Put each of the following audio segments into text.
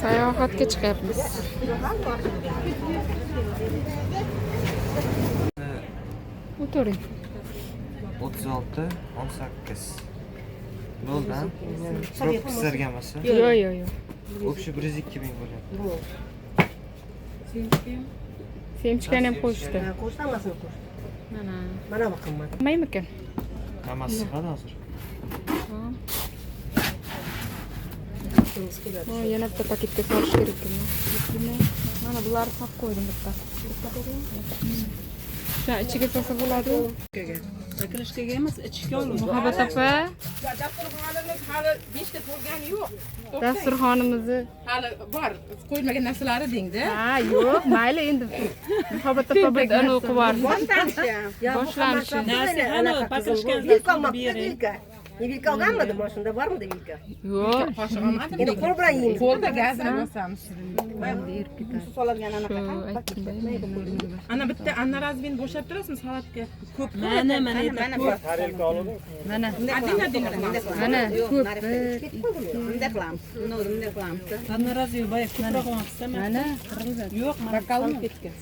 Sayohatga chiqyapmiz. O'tiring. 36, 18. Bo'ldi. Probka sizlargamisi? Yo'q. Общий 102 ming bo'lyapti. Semchkani ham qo'shdi. Qo'shdi hammasini qo'shdi. Mana bu qimmat. Nima-mikan? Hammasi chiqadi hozir. Yana bitta paketga solish kerak ekan. Mana bularni solib qo'ydim bitta. Shu ichiga solsa bo'ladi. Sakilishga emas, ichishga olib. Muhabbat opa, Dasturxonimiz hali 5 ta to'lgani yo'q. dasturxonimizni. Hali bor, qo'yilmagan narsalari dengda. Ha, yo'q, mayli endi. Muhabbat opa bir anavi qilib boshlanish. Nasi hali pakilishgan Vilka olmabdi, vilka. Vilka olganmidi boshida, bormidi vilka? Yo'q. Qoshiq olmadim. Endi qo'l bilan yeymiz. Qo'lda gazini bosamiz. Soladigan anaqa. Ana bitta anna razbin bo'shab turasizmi salatga? Ko'p. Mana Mana ko'p. bunday qilamiz. Bunday qilamiz. Annarazio boya ko'proq olsa Mana yo'q, bakalni ketgan.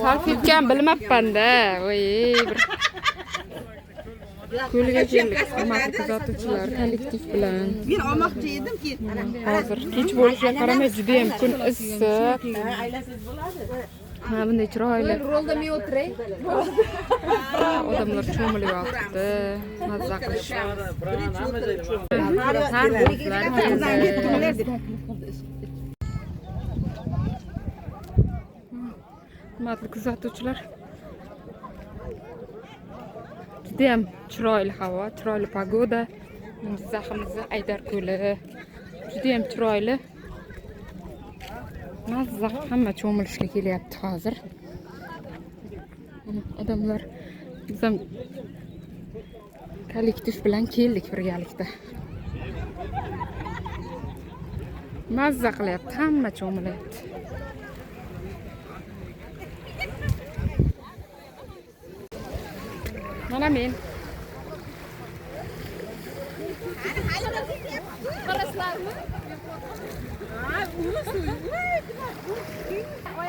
salfetkan bilmabman-da. Voy, bir ko'lga keldik. Hurmatli kuzatuvchilar, kollektiv bilan. Men olmoqchi edimki, Hozir kech bo'lishiga qaramay juda ham kun issiq. Aylasangiz bo'ladi. Ha, bunday chiroyli. rolda men o'tiray. Odamlar cho'milyapti. Mazza qilishadi. Hurmatli kuzatuvchilar. Juda ham chiroyli havo, chiroyli pogoda. Jizzaximizning Aydar ko'li. Juda ham chiroyli. Mazza hamma cho'milishga kelyapti hozir. Odamlar biz ham kollektiv bilan keldik birgalikda. Mazza qilyapti, hamma cho'milyapti. Mana men.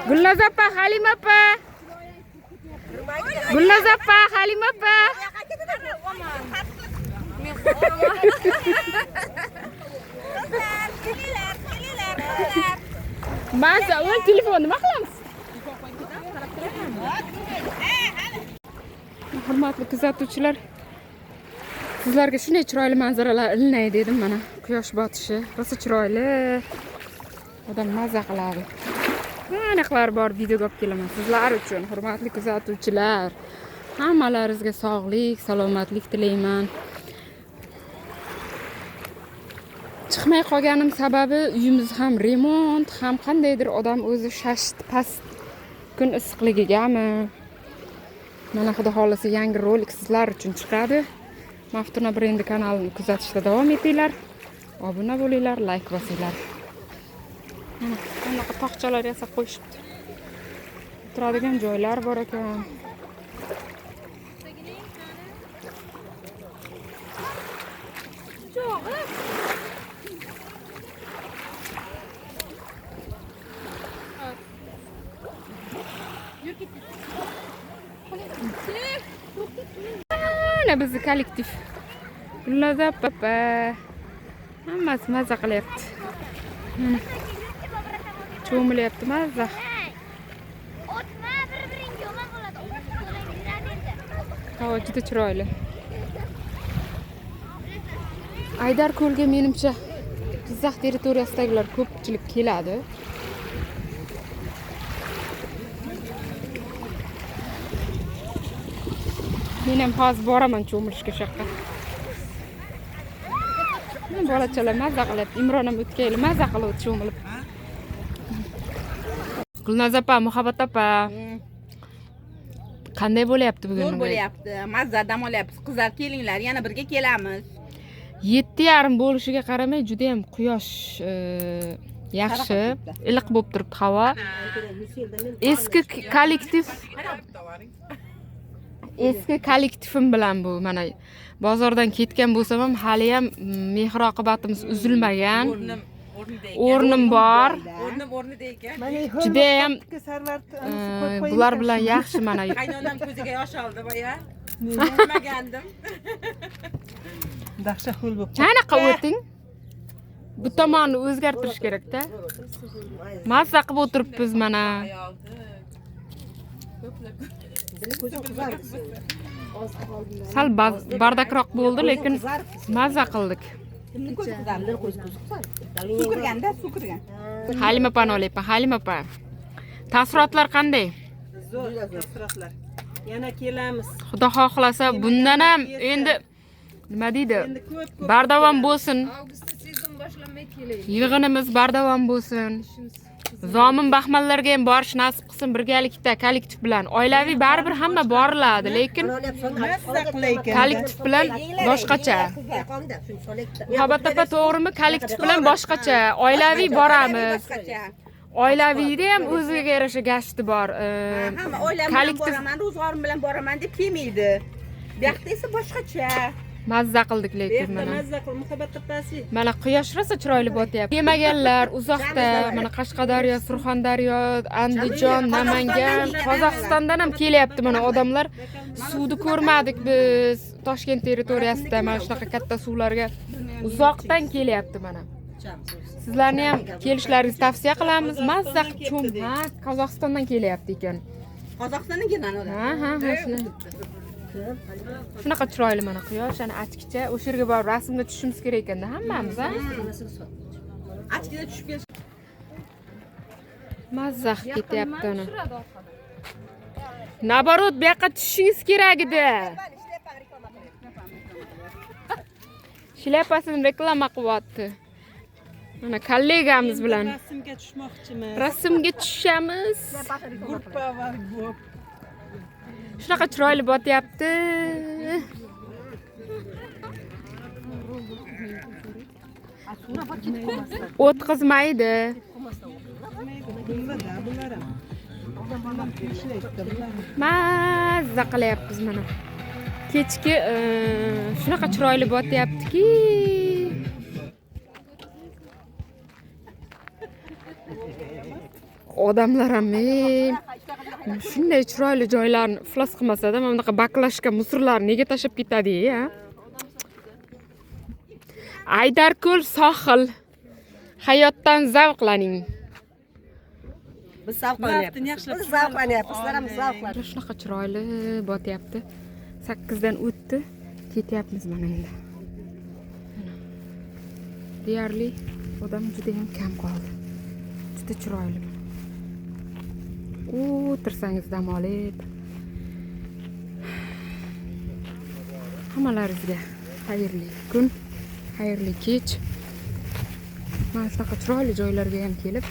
Gulnoz opa, Halima opa. Gulnoz opa, Halima opa. Masa, o'ng telefon nima qilamiz? Hurmatli kuzatuvchilar, sizlarga shunday chiroyli manzaralar ilinay dedim mana. Quyosh botishi, rosa chiroyli. Odam mazza qiladi. Aniqlar bor videoga olib kelaman sizlar uchun, hurmatli kuzatuvchilar. Hammalaringizga sog'lik, salomatlik tilayman. Chiqmay qolganim sababi uyimiz ham remont, ham qandaydir odam o'zi shashti past kun issiqligigami. Mana xudo xolasa yangi rolik sizlar uchun chiqadi. Maftuna brendi kanalini kuzatishda davom etinglar. Obuna bo'linglar, like bosinglar. Mana bunaqa tog'chalar yasab qo'yishibdi. Turadigan joylar bor ekan. Mana bizni kollektiv. Gulnoz opa. Hammasi mazza qilyapti. Mana cho'milyapti mazza. O'tma bir-biringga yomon bo'ladi. Havo juda chiroyli. Aydar ko'lga menimcha Jizzax territoriyasidagilar ko'pchilik keladi. Men ham hozir boraman cho'milishga shu yoqqa. Bolachalar mazza qilyapti. Imron ham o'tkayli mazza qilib cho'milib. Gulnoz opa, Muhabbat opa. Qanday bo'lyapti bugun? Zo'r bo'lyapti. Mazza dam olyapmiz. Qizlar kelinglar, yana birga kelamiz. 7:30 bo'lishiga qaramay juda ham quyosh yaxshi, iliq bo'lib turibdi havo. Eski kollektivim bilan bu mana bozordan ketgan bo'lsam ham hali ham mehr oqibatimiz uzilmagan. o'rnim bor. O'rnida ekan. Judayam bular bilan yaxshi mana. Qaynonam ko'ziga yosh oldi boya. Bilmagandim. Dahsha xul bo'lib. Qanaqa o'ting? Bu tomonni o'zgartirish kerak-da. Mazza qilib o'tiribmiz mana. Sal bardakroq bo'ldi, lekin mazza qildik. Suv kirgan. Halima opani olyapman, Halima opa. Taassurotlar qanday? Zo'r taassurotlar. Yana kelamiz. Xudo xohlasa bundan ham endi nima deydi? Bardavom bo'lsin. Yig'inimiz bardavom bo'lsin. Zomin baxmallarga ham borish nasib qilsin birgalikda, kollektiv bilan. Oilaviy baribir hamma boriladi, lekin kollektiv bilan boshqacha. Muhabbat opa to'g'rimi? Kollektiv bilan boshqacha. Oilaviy boramiz. Oilaviyda ham o'ziga yarasha gashti bor. Hamma oilam bilan boraman, ro'zg'orim bilan boraman deb kelmaydi. Bu yoqda esa boshqacha. Mazza qildik lekin mana. Mazza qil, muhabbat opasi. Mana quyosh rosa chiroyli botyapti. Yemaganlar uzoqda, mana Qashqadaryo, Surxondaryo, Andijon, Namangan, Qozog'istondan ham kelyapti mana odamlar. Suvni ko'rmadik biz Toshkent territoriyasida mana shunaqa katta suvlarga uzoqdan kelyapti mana. Sizlarni ham kelishlaringizni tavsiya qilamiz. Mazza qilib cho'mmak Qozog'istondan kelyapti ekan. Qozog'istondan kelgan odam. Ha, shunaqa chiroyli mana quyosh, ana achkicha. O'sha yerga borib rasmga tushishimiz kerak ekanda hammamiz, ha? Achkida tushib kelish. Mazza qilib ketyapti uni. Naborot, bu yoqqa tushishingiz kerak edi. Shlyapasini reklama qilyapti. Mana kollegamiz bilan Rasmga tushmoqchimiz. rasmga tushamiz. Gruppa va guruh. Shunaqa chiroyli botyapti. O'tkazmaydi. Bular ham. Mazza qilyapmiz mana. Kechki shunaqa chiroyli botyaptiki. Odamlar ham shunday chiroyli joylarni iflos qilmasa-da, mana bunaqa baklashka musorlarni nega tashab ketadi-ya? Aydarko'l sohil. Hayotdan zavqlaning. Biz zavqlanyapmiz. Biz zavqlanyapmiz. Sizlar ham zavqlaning. Shunaqa chiroyli botyapti. 8 dan o'tdi. Ketyapmiz mana endi. Deyarli odam juda ham kam qoldi. Juda chiroyli. O'tirsangiz dam olib. Hammalaringizga xayrli kun, xayrli kech. Mana shunaqa chiroyli joylarga ham kelib,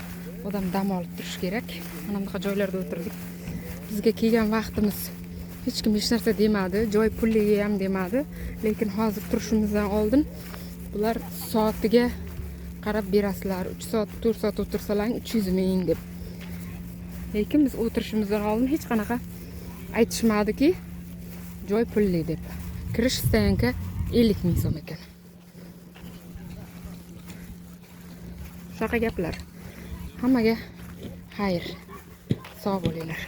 odam dam olib turish kerak. Mana bunaqa joylarda o'tirdik. Bizga kelgan vaqtimiz hech kim hech narsa demadi, joy puliga ham demadi, lekin hozir turishimizdan oldin bular soatiga qarab berasizlar. 3 soat, 4 soat o'tirsalar 300 ming deb. Lekin biz o'tirishimizdan oldin hech qanaqa aytishmadiki, joy pulli deb. Kirish stoyanka 50 ming so'm ekan. Shunaqa gaplar. Hammaga xayr. Sog' bo'linglar.